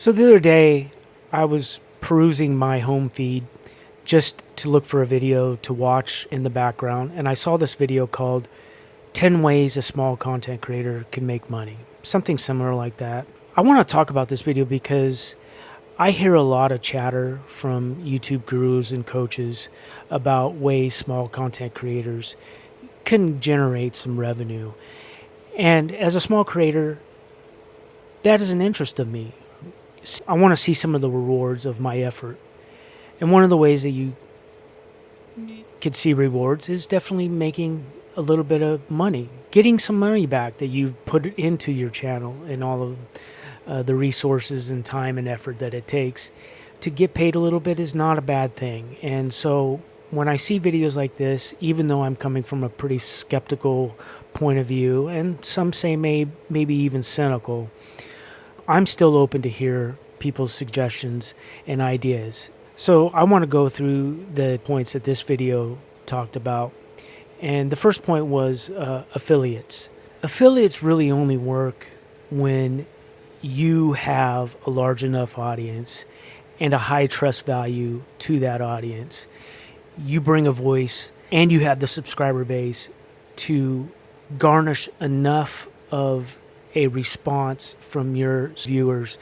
So the other day, I was perusing my home feed just to look for a video to watch in the background, and I saw this video called 10 Ways a Small Content Creator Can Make Money. Something similar like that. I want to talk about this video because I hear a lot of chatter from YouTube gurus and coaches about ways small content creators can generate some revenue. And as a small creator, that is an interest of me. I want to see some of the rewards of my effort. And one of the ways that you could see rewards is definitely making a little bit of money, getting some money back that you've put into your channel and all of the resources and time and effort that it takes. To get paid a little bit is not a bad thing. And so when I see videos like this, even though I'm coming from a pretty skeptical point of view, and some say maybe even cynical, I'm still open to hear people's suggestions and ideas. So I want to go through the points that this video talked about. And the first point was affiliates. Affiliates really only work when you have a large enough audience and a high trust value to that audience. You bring a voice and you have the subscriber base to garnish enough of a response from your viewers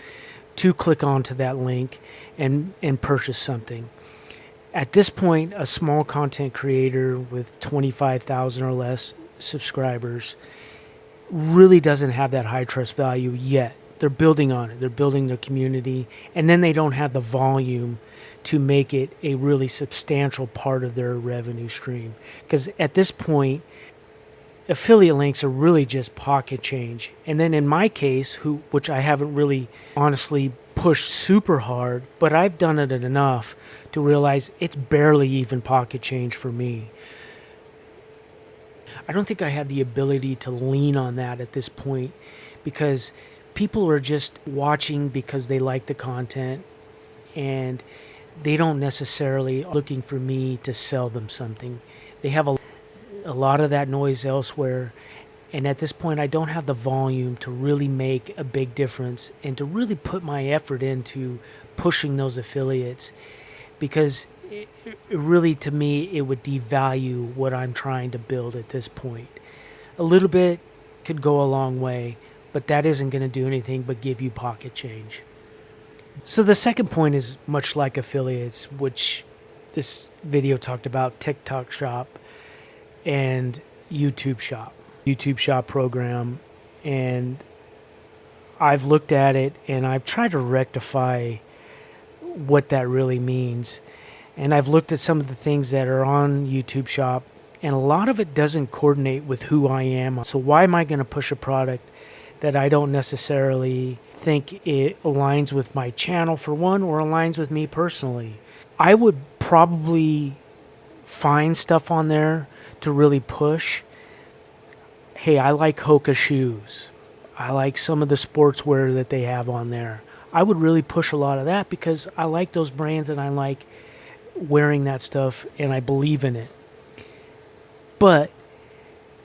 to click onto that link and purchase something. At this point, a small content creator with 25,000 or less subscribers really doesn't have that high trust value yet. They're building on it. They're building their community, and then they don't have the volume to make it a really substantial part of their revenue stream. Because at this point, affiliate links are really just pocket change. And then in my case, which I haven't really honestly pushed super hard, but I've done it enough to realize it's barely even pocket change for me. I don't think I have the ability to lean on that at this point because people are just watching because they like the content and they don't necessarily looking for me to sell them something. They have a lot of that noise elsewhere, and at this point I don't have the volume to really make a big difference and to really put my effort into pushing those affiliates, because it really, to me, it would devalue what I'm trying to build at this point. A little bit could go a long way, but that isn't going to do anything but give you pocket change. So the second point is much like affiliates, which this video talked about: TikTok Shop and YouTube Shop program. And I've looked at it and I've tried to rectify what that really means. And I've looked at some of the things that are on YouTube Shop, and a lot of it doesn't coordinate with who I am. So why am I going to push a product that I don't necessarily think it aligns with my channel, for one, or aligns with me personally? I would probably find stuff on there to really push. Hey, I like Hoka shoes. I like some of the sportswear that they have on there. I would really push a lot of that because I like those brands and I like wearing that stuff and I believe in it. But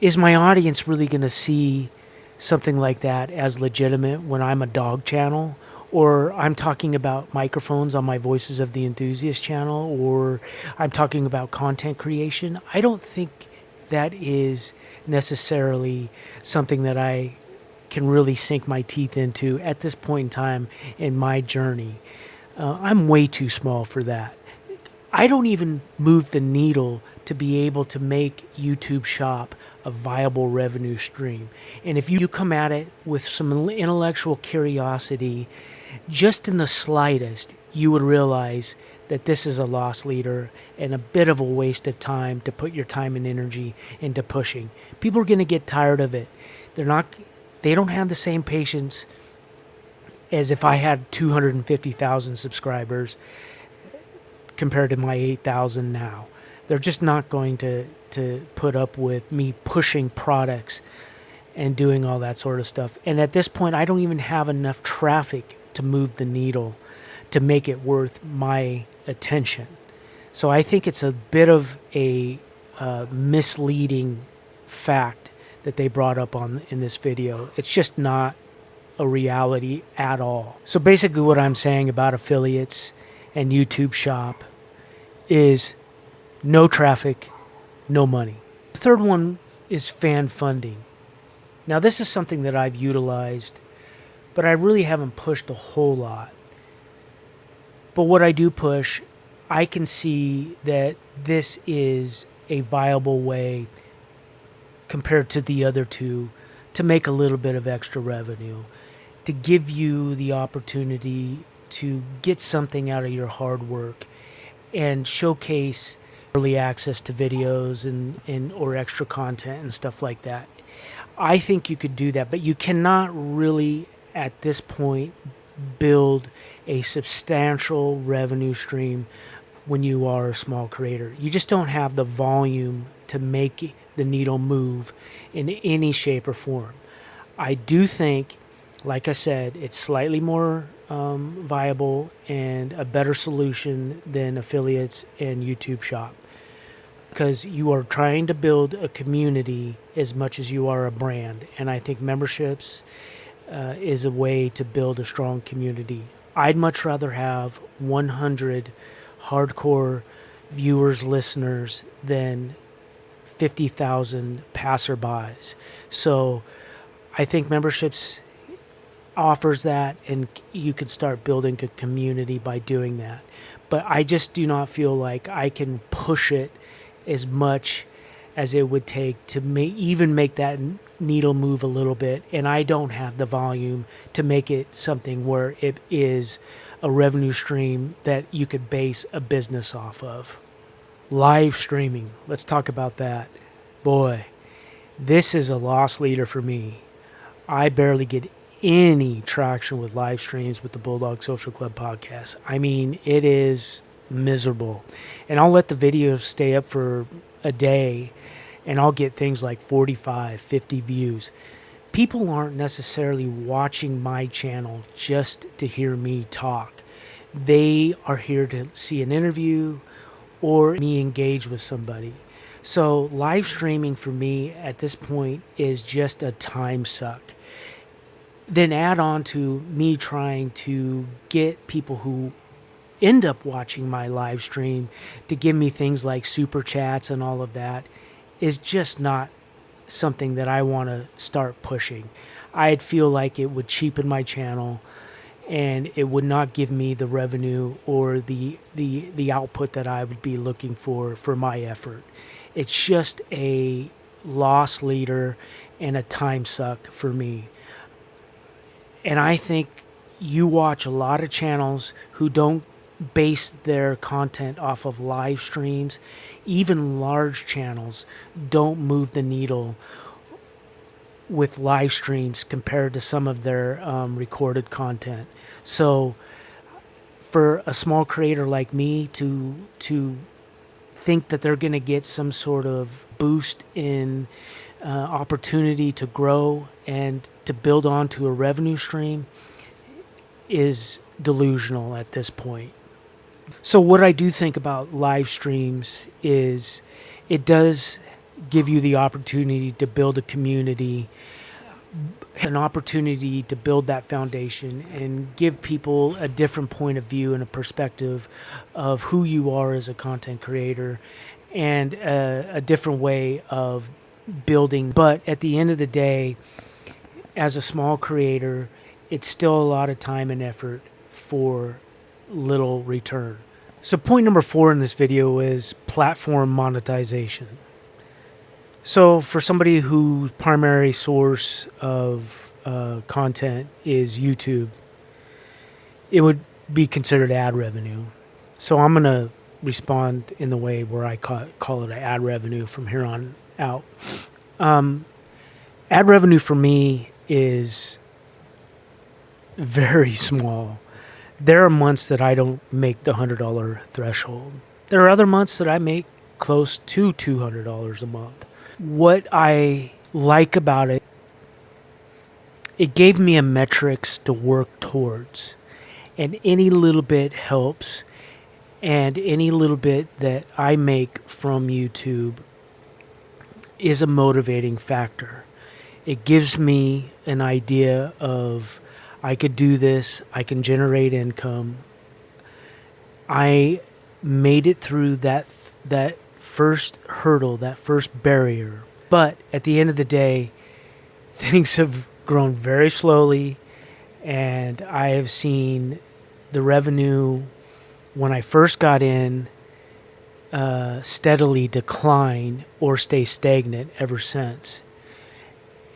is my audience really going to see something like that as legitimate when I'm a dog channel, or I'm talking about microphones on my Voices of the Enthusiast channel, or I'm talking about content creation? I don't think that is necessarily something that I can really sink my teeth into at this point in time in my journey. I'm way too small for that. I don't even move the needle to be able to make YouTube Shop a viable revenue stream. And if you come at it with some intellectual curiosity, just in the slightest, you would realize that this is a loss leader and a bit of a waste of time to put your time and energy into pushing. People are going to get tired of it. They don't have the same patience as if I had 250,000 subscribers compared to my 8,000 now. They're just not going to put up with me pushing products and doing all that sort of stuff. And at this point, I don't even have enough traffic to move the needle to make it worth my attention. So I think it's a bit of a misleading fact that they brought up in this video. It's just not a reality at all. So basically what I'm saying about affiliates and YouTube Shop is no traffic, no money. The third one is fan funding. Now this is something that I've utilized, but I really haven't pushed a whole lot. But what I do push, I can see that this is a viable way compared to the other two to make a little bit of extra revenue, to give you the opportunity to get something out of your hard work and showcase early access to videos and or extra content and stuff like that. I think you could do that, but you cannot really at this point build a substantial revenue stream when you are a small creator. You just don't have the volume to make the needle move in any shape or form. I do think, like I said, it's slightly more viable and a better solution than affiliates and YouTube Shop, because you are trying to build a community as much as you are a brand. And I think memberships is a way to build a strong community. I'd much rather have 100 hardcore viewers, listeners, than 50,000 passerbys. So I think memberships offers that, and you can start building a community by doing that. But I just do not feel like I can push it as much as it would take to even make that needle move a little bit, and I don't have the volume to make it something where it is a revenue stream that you could base a business off of. Live streaming, let's talk about that. Boy, this is a loss leader for me. I barely get any traction with live streams with the Bulldog Social Club podcast. I mean, it is miserable. And I'll let the videos stay up for a day and I'll get things like 45, 50 views. People aren't necessarily watching my channel just to hear me talk. They are here to see an interview or me engage with somebody. So live streaming for me at this point is just a time suck. Then add on to me trying to get people who end up watching my live stream to give me things like super chats and all of that is just not something that I want to start pushing. I'd feel like it would cheapen my channel and it would not give me the revenue or the output that I would be looking for my effort. It's just a loss leader and a time suck for me. And I think you watch a lot of channels who don't base their content off of live streams. Even large channels don't move the needle with live streams compared to some of their recorded content. So for a small creator like me to think that they're going to get some sort of boost in opportunity to grow and to build onto a revenue stream is delusional at this point. So what I do think about live streams is it does give you the opportunity to build a community, an opportunity to build that foundation and give people a different point of view and a perspective of who you are as a content creator and a different way of building. But at the end of the day, as a small creator, it's still a lot of time and effort for little return. So point number 4 in this video is platform monetization. So for somebody whose primary source of content is YouTube, it would be considered ad revenue. So I'm going to respond in the way where I call it ad revenue from here on out. Ad revenue for me is very small. There are months that I don't make the $100 threshold. There are other months that I make close to $200 a month. What I like about it, it gave me a metrics to work towards, and any little bit helps, and any little bit that I make from YouTube is a motivating factor. It gives me an idea of I could do this. I can generate income. I made it through that first hurdle, that first barrier. But at the end of the day, things have grown very slowly, and I have seen the revenue when I first got in steadily decline or stay stagnant ever since.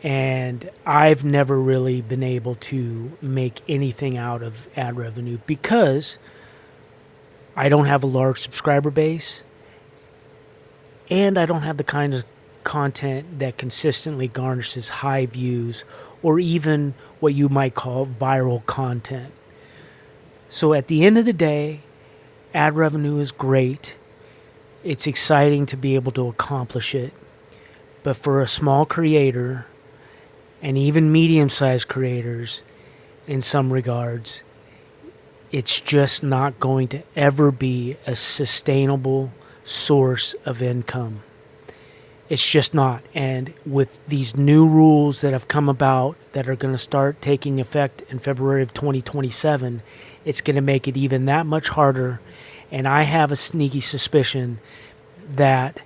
And I've never really been able to make anything out of ad revenue because I don't have a large subscriber base, and I don't have the kind of content that consistently garnishes high views or even what you might call viral content. So at the end of the day, ad revenue is great. It's exciting to be able to accomplish it. But for a small creator, and even medium-sized creators in some regards, it's just not going to ever be a sustainable source of income. It's just not. And with these new rules that have come about that are going to start taking effect in February of 2027, it's going to make it even that much harder. And I have a sneaky suspicion that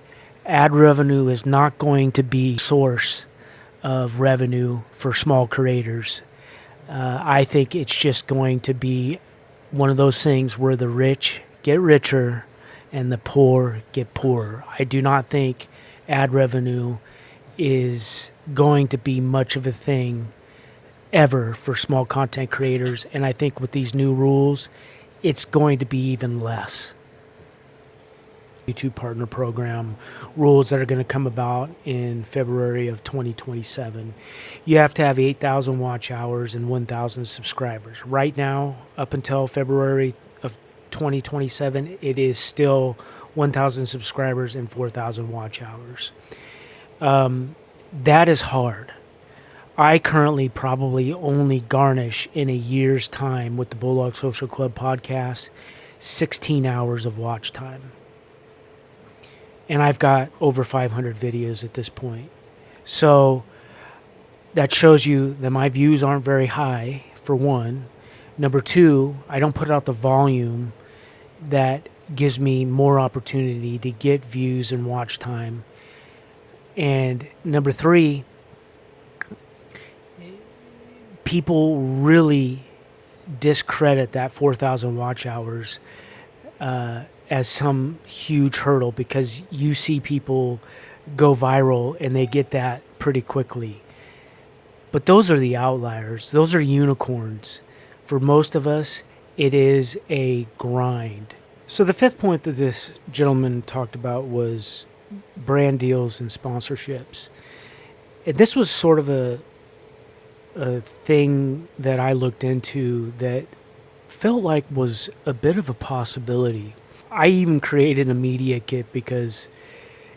ad revenue is not going to be a source of revenue for small creators. I think it's just going to be one of those things where the rich get richer and the poor get poorer. I do not think ad revenue is going to be much of a thing ever for small content creators, and I think with these new rules, it's going to be even less. YouTube Partner Program rules that are going to come about in February of 2027. You have to have 8,000 watch hours and 1,000 subscribers. Right now, up until February of 2027, it is still 1,000 subscribers and 4,000 watch hours. That is hard. I currently probably only garnish in a year's time with the Bulldog Social Club podcast 16 hours of watch time. And I've got over 500 videos at this point. So that shows you that my views aren't very high, for one. Number two, I don't put out the volume that gives me more opportunity to get views and watch time. And number three, people really discredit that 4,000 watch hours as some huge hurdle because you see people go viral and they get that pretty quickly. But those are the outliers. Those are unicorns. For most of us, it is a grind. So the fifth point that this gentleman talked about was brand deals and sponsorships. And this was sort of a thing that I looked into that felt like was a bit of a possibility. I even created a media kit because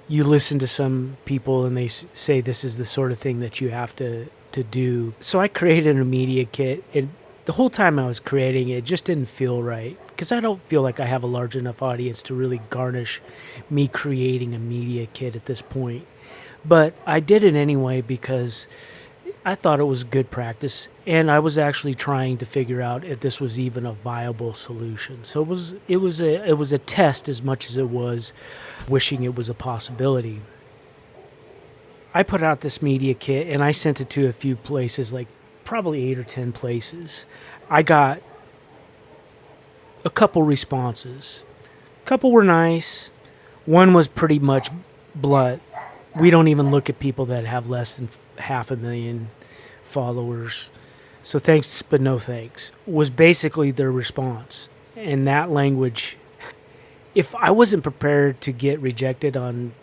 you listen to some people and they say this is the sort of thing that you have to do. So I created a media kit, and the whole time I was creating it, it just didn't feel right because I don't feel like I have a large enough audience to really garnish me creating a media kit at this point. But I did it anyway because I thought it was good practice, and I was actually trying to figure out if this was even a viable solution. So it was a test as much as it was wishing it was a possibility. I put out this media kit and I sent it to a few places, like probably 8 or 10 places. I got a couple responses. A couple were nice. One was pretty much blunt. We don't even look at people that have less than 500,000 followers. So thanks, but no thanks, was basically their response. In that language, if I wasn't prepared to get rejected on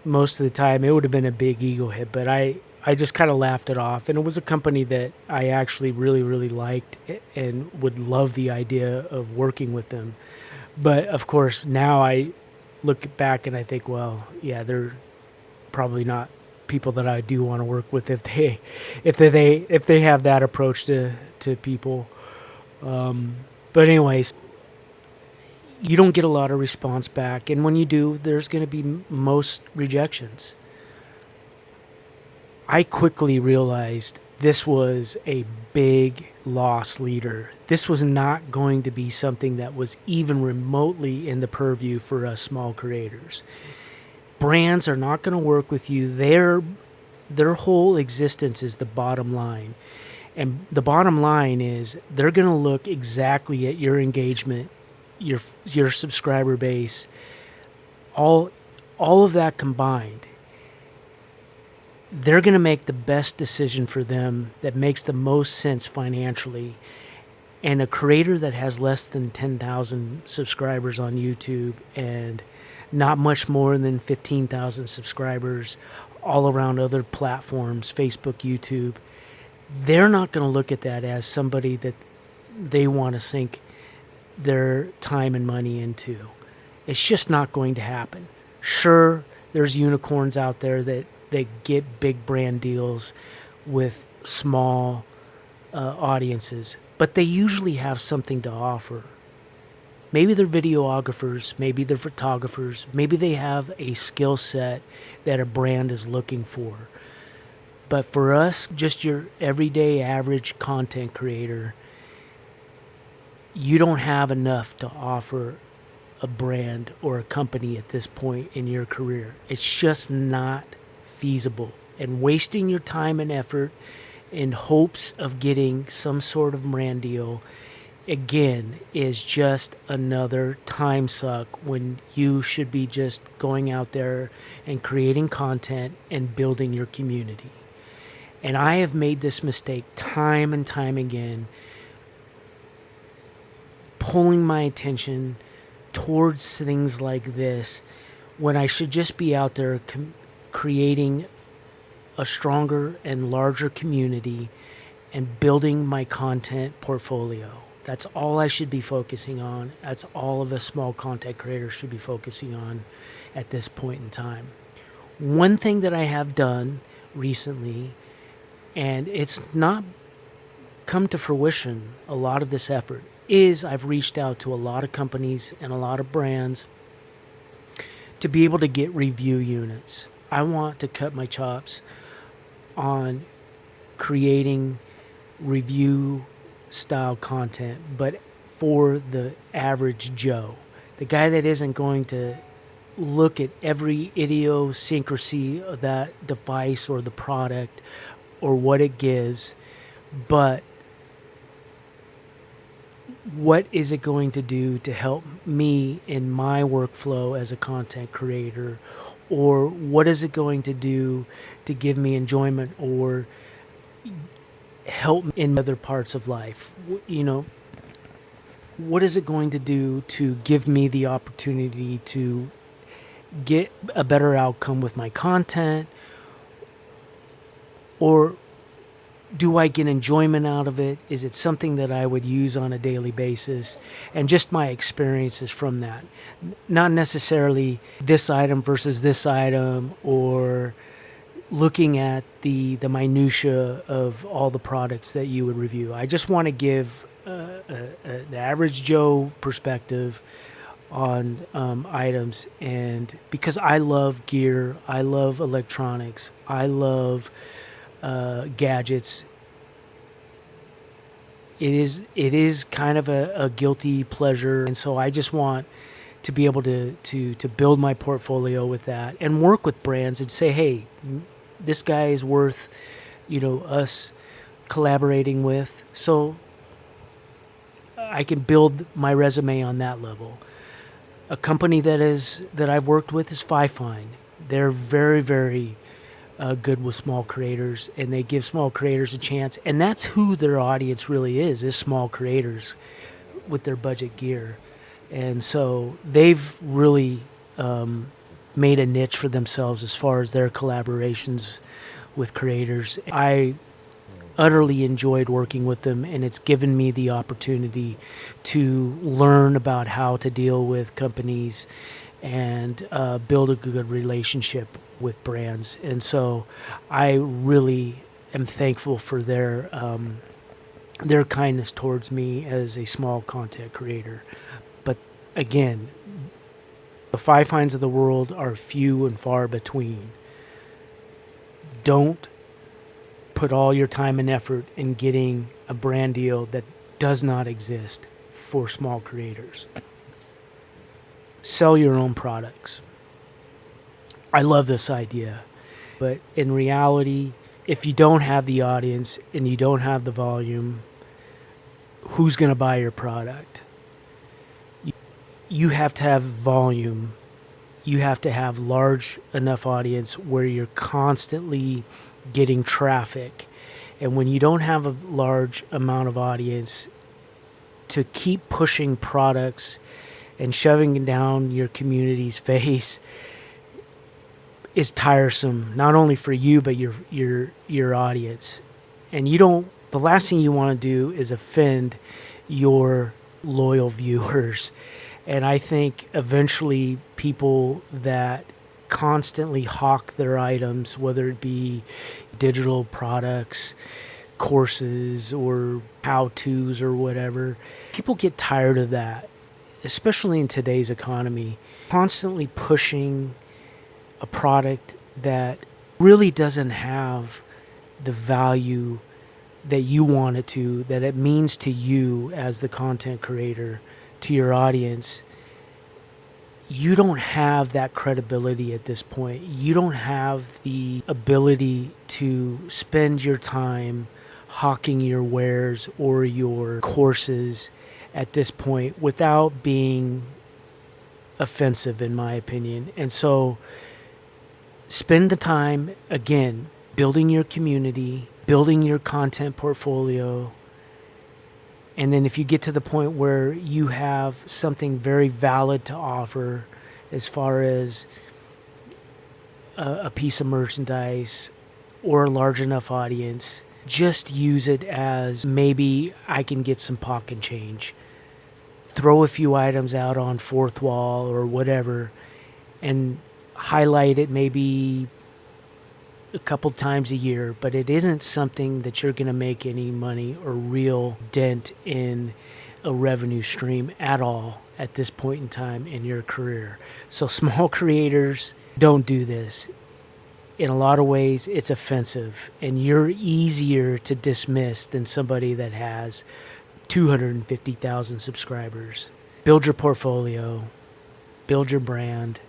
most of the time, it would have been a big ego hit, but I just kind of laughed it off. And it was a company that I actually really, really liked and would love the idea of working with them. But of course, now I look back and I think, well, yeah, they're probably not people that I do want to work with if they have that approach to people. But anyways, you don't get a lot of response back, and when you do, there's going to be most rejections. I quickly realized this was a big loss leader. This was not going to be something that was even remotely in the purview for us small creators. Brands are not going to work with you. Their whole existence is the bottom line. And the bottom line is they're going to look exactly at your engagement, your subscriber base, all of that combined. They're going to make the best decision for them that makes the most sense financially. And a creator that has less than 10,000 subscribers on YouTube and not much more than 15,000 subscribers all around other platforms, Facebook, YouTube, they're not going to look at that as somebody that they want to sink their time and money into. It's just not going to happen. Sure, there's unicorns out there that get big brand deals with small audiences, but they usually have something to offer. Maybe they're videographers, maybe they're photographers, maybe they have a skill set that a brand is looking for. But for us, just your everyday average content creator, you don't have enough to offer a brand or a company at this point in your career. It's just not feasible. And wasting your time and effort in hopes of getting some sort of brand deal, again, is just another time suck when you should be just going out there and creating content and building your community. And I have made this mistake time and time again, pulling my attention towards things like this when I should just be out there creating a stronger and larger community and building my content portfolio. That's all I should be focusing on. That's all of a small content creator should be focusing on at this point in time. One thing that I have done recently, and it's not come to fruition, a lot of this effort, is I've reached out to a lot of companies and a lot of brands to be able to get review units. I want to cut my chops on creating review style content, but for the average Joe, the guy that isn't going to look at every idiosyncrasy of that device or the product or what it gives, but what is it going to do to help me in my workflow as a content creator, or what is it going to do to give me enjoyment or help in other parts of life? You know, what is it going to do to give me the opportunity to get a better outcome with my content? Or do I get enjoyment out of it? Is it something that I would use on a daily basis? And just my experiences from that. Not necessarily this item versus this item, or looking at the minutia of all the products that you would review. I just want to give the average Joe perspective on items, and because I love gear, I love electronics, I love gadgets. It is kind of a guilty pleasure, and so I just want to be able to build my portfolio with that and work with brands and say, hey, this guy is worth, us collaborating with, so I can build my resume on that level. A company that I've worked with is Fifine. They're very, very good with small creators, and they give small creators a chance, and that's who their audience really is small creators with their budget gear. And so they've really made a niche for themselves as far as their collaborations with creators. I utterly enjoyed working with them, and it's given me the opportunity to learn about how to deal with companies and build a good relationship with brands. And so I really am thankful for their kindness towards me as a small content creator. But again, the Fifines of the world are few and far between. Don't put all your time and effort in getting a brand deal that does not exist for small creators. Sell your own products. I love this idea, but in reality, if you don't have the audience and you don't have the volume, who's going to buy your product? You have to have volume. You have to have large enough audience where you're constantly getting traffic. And when you don't have a large amount of audience, to keep pushing products and shoving it down your community's face is tiresome, not only for you but your audience. And the last thing you want to do is offend your loyal viewers. And I think eventually people that constantly hawk their items, whether it be digital products, courses, or how-tos or whatever, people get tired of that, especially in today's economy. Constantly pushing a product that really doesn't have the value that you want it to, that it means to you as the content creator, to your audience. You don't have that credibility at this point. You don't have the ability to spend your time hawking your wares or your courses at this point without being offensive, in my opinion. And so spend the time, again, building your community, building your content portfolio. And then if you get to the point where you have something very valid to offer as far as a piece of merchandise or a large enough audience, just use it as maybe I can get some pocket change. Throw a few items out on fourth wall or whatever and highlight it maybe a couple times a year, but it isn't something that you're going to make any money or real dent in a revenue stream at all at this point in time in your career. So small creators, don't do this. In a lot of ways, it's offensive, and you're easier to dismiss than somebody that has 250,000 subscribers. Build your portfolio, build your brand,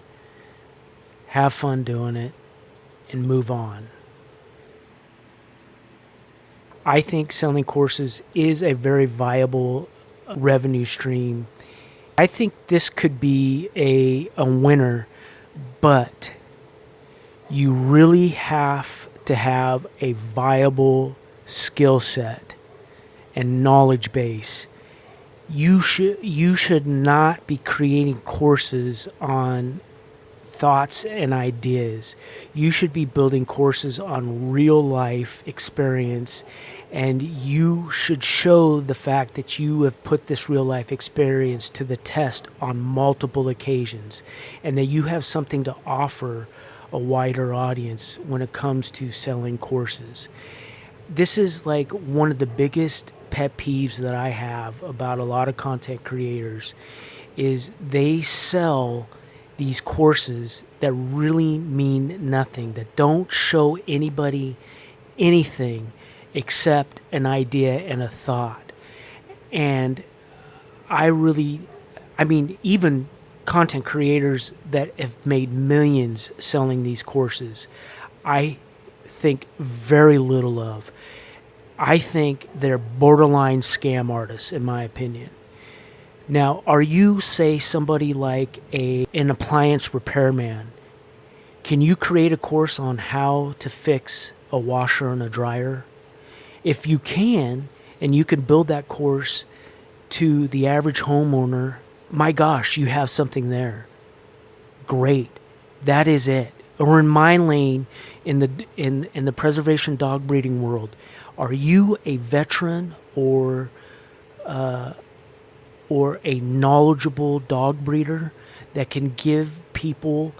have fun doing it, and move on. I think selling courses is a very viable revenue stream. I think this could be a winner, but you really have to have a viable skill set and knowledge base. You should not be creating courses on thoughts and ideas. You should be building courses on real life experience, and you should show the fact that you have put this real life experience to the test on multiple occasions, and that you have something to offer a wider audience when it comes to selling courses. This is like one of the biggest pet peeves that I have about a lot of content creators is they sell these courses that really mean nothing, that don't show anybody anything except an idea and a thought. And even content creators that have made millions selling these courses, I think very little of. I think they're borderline scam artists, in my opinion. Now, are you, say, somebody like an appliance repairman? Can you create a course on how to fix a washer and a dryer? If you can, and you can build that course to the average homeowner, my gosh, you have something there. Great. That is it. Or in my lane, in the preservation dog breeding world, are you a veteran or a knowledgeable dog breeder that can give people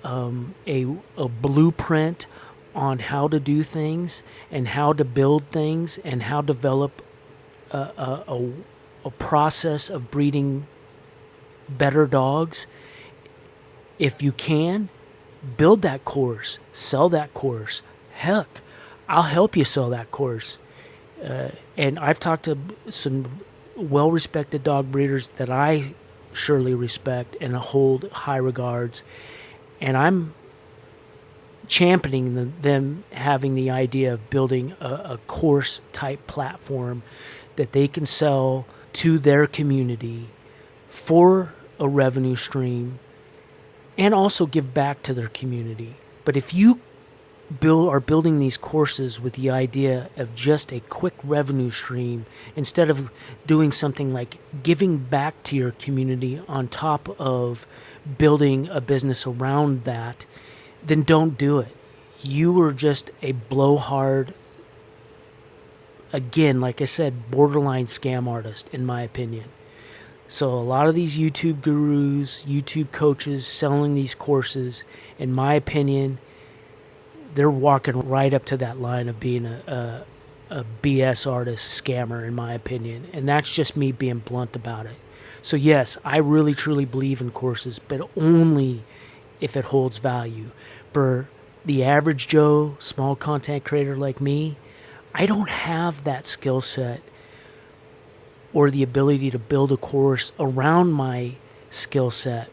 a blueprint on how to do things and how to build things and how to develop a process of breeding better dogs? If you can, build that course, sell that course. Heck, I'll help you sell that course. And I've talked to some well-respected dog breeders that I surely respect and hold high regards, and I'm championing them having the idea of building a course type platform that they can sell to their community for a revenue stream and also give back to their community. But if you are building these courses with the idea of just a quick revenue stream instead of doing something like giving back to your community on top of building a business around that, then don't do it. You are just a blowhard, again, like I said, borderline scam artist, in my opinion. So a lot of these YouTube gurus, YouTube coaches selling these courses, in my opinion, they're walking right up to that line of being a BS artist scammer, in my opinion. And that's just me being blunt about it. So yes, I really truly believe in courses, but only if it holds value. For the average Joe, small content creator like me, I don't have that skill set or the ability to build a course around my skill set.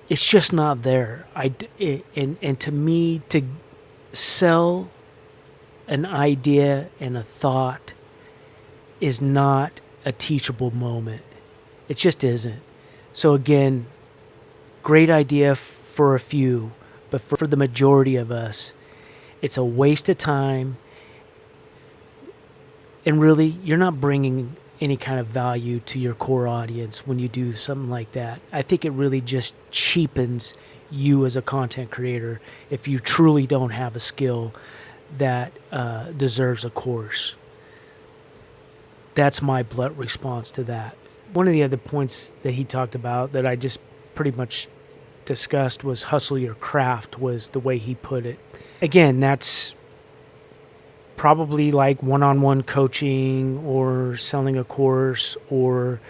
It's just not there. And to me, to sell an idea and a thought is not a teachable moment. It just isn't. So again, great idea for a few, but for the majority of us, it's a waste of time. And really, you're not bringing any kind of value to your core audience when you do something like that. I think it really just cheapens you as a content creator if you truly don't have a skill that deserves a course. That's my blunt response to that. One of the other points that he talked about that I just pretty much discussed was hustle your craft, was the way he put it. Again, that's probably like one-on-one coaching or selling a course or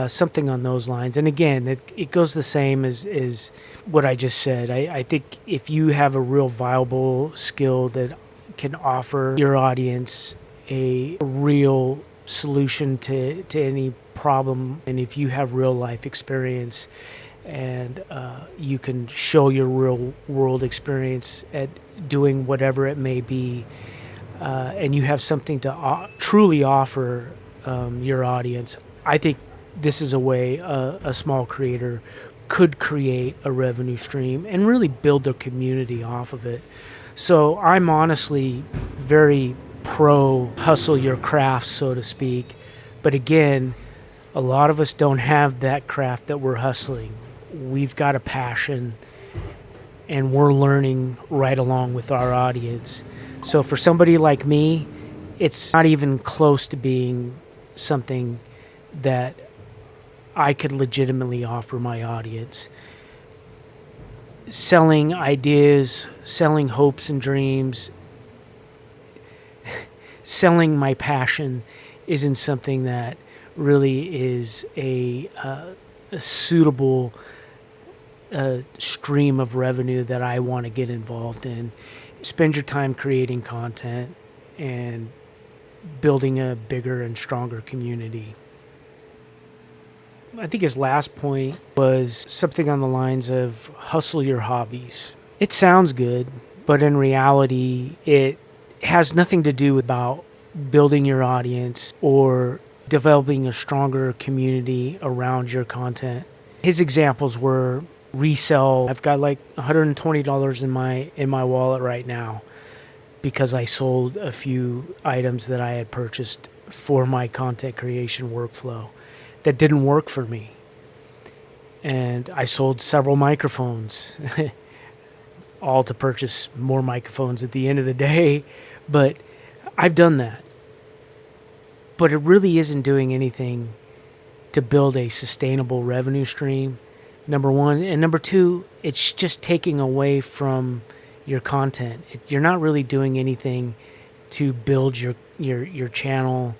something on those lines. And again, it goes the same as what I just said. I think if you have a real viable skill that can offer your audience a real solution to any problem, and if you have real life experience and you can show your real world experience at doing whatever it may be, and you have something to truly offer your audience, I think this is a way a small creator could create a revenue stream and really build their community off of it. So I'm honestly very pro hustle your craft, so to speak. But again, a lot of us don't have that craft that we're hustling. We've got a passion and we're learning right along with our audience. So for somebody like me, it's not even close to being something that I could legitimately offer my audience. Selling ideas, selling hopes and dreams, selling my passion isn't something that really is a suitable stream of revenue that I want to get involved in. Spend your time creating content and building a bigger and stronger community. I think his last point was something on the lines of hustle your hobbies. It sounds good, but in reality, it has nothing to do about building your audience or developing a stronger community around your content. His examples were resell. I've got like $120 in my wallet right now because I sold a few items that I had purchased for my content creation workflow that didn't work for me. And I sold several microphones, all to purchase more microphones at the end of the day. But I've done that. But it really isn't doing anything to build a sustainable revenue stream, number one. And number two, it's just taking away from your content. You're not really doing anything to build your channel,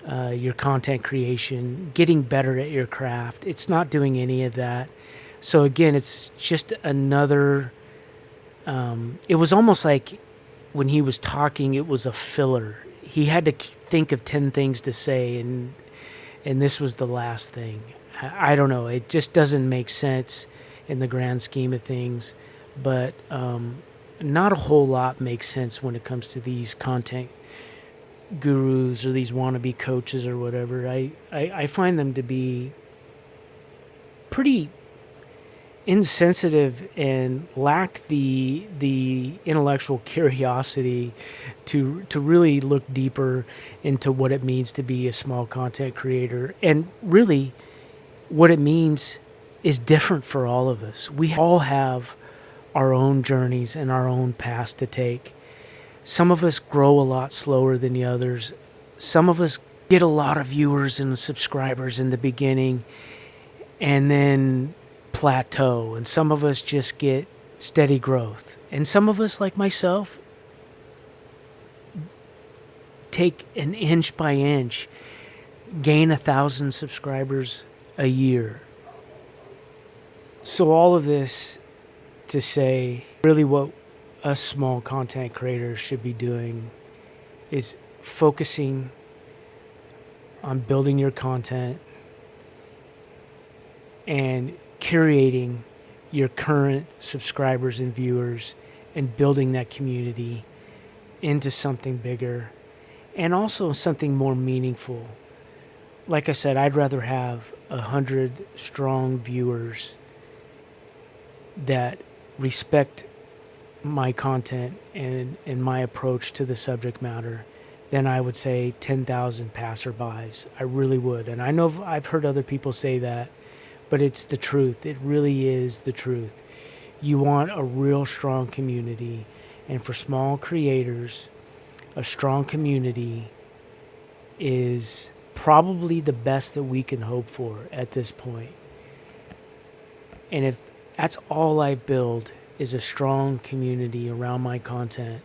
your content creation, getting better at your craft. It's not doing any of that. So again, it's just another, it was almost like when he was talking, it was a filler. he had to think of 10 things to say, and this was the last thing. I don't know. It just doesn't make sense in the grand scheme of things, but not a whole lot makes sense when it comes to these content gurus or these wannabe coaches or whatever. I find them to be pretty insensitive and lack the intellectual curiosity to really look deeper into what it means to be a small content creator. And really what it means is different for all of us. We all have our own journeys and our own paths to take. Some of us grow a lot slower than the others. Some of us get a lot of viewers and subscribers in the beginning and then plateau. And some of us just get steady growth. And some of us, like myself, take an inch by inch, gain 1,000 subscribers a year. So all of this to say, really what us small content creators should be doing is focusing on building your content and curating your current subscribers and viewers and building that community into something bigger and also something more meaningful. Like I said, I'd rather have 100 strong viewers that respect my content and my approach to the subject matter than I would say 10,000 passerbys. I really would. And I know I've heard other people say that, but it's the truth. It really is the truth. You want a real strong community. And for small creators, a strong community is probably the best that we can hope for at this point. And if that's all I build is a strong community around my content,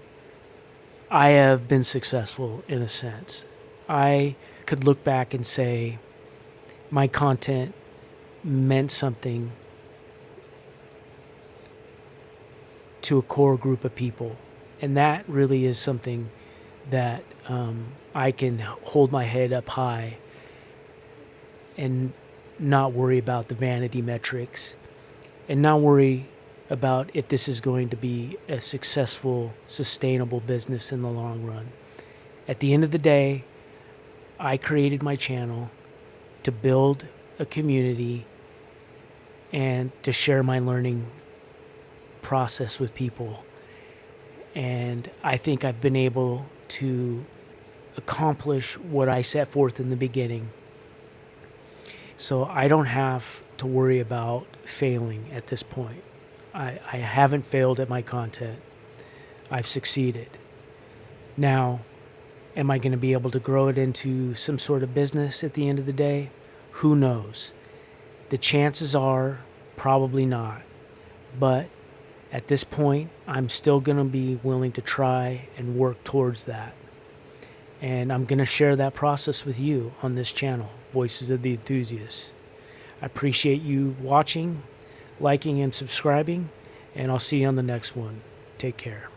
I have been successful in a sense. I could look back and say my content meant something to a core group of people. And that really is something that I can hold my head up high and not worry about the vanity metrics and not worry about if this is going to be a successful, sustainable business in the long run. At the end of the day, I created my channel to build a community and to share my learning process with people. And I think I've been able to accomplish what I set forth in the beginning. So I don't have to worry about failing at this point. I haven't failed at my content. I've succeeded. Now, am I going to be able to grow it into some sort of business at the end of the day? Who knows? The chances are probably not. But at this point, I'm still going to be willing to try and work towards that. And I'm going to share that process with you on this channel, Voices of the Enthusiasts. I appreciate you watching, liking, and subscribing, and I'll see you on the next one. Take care.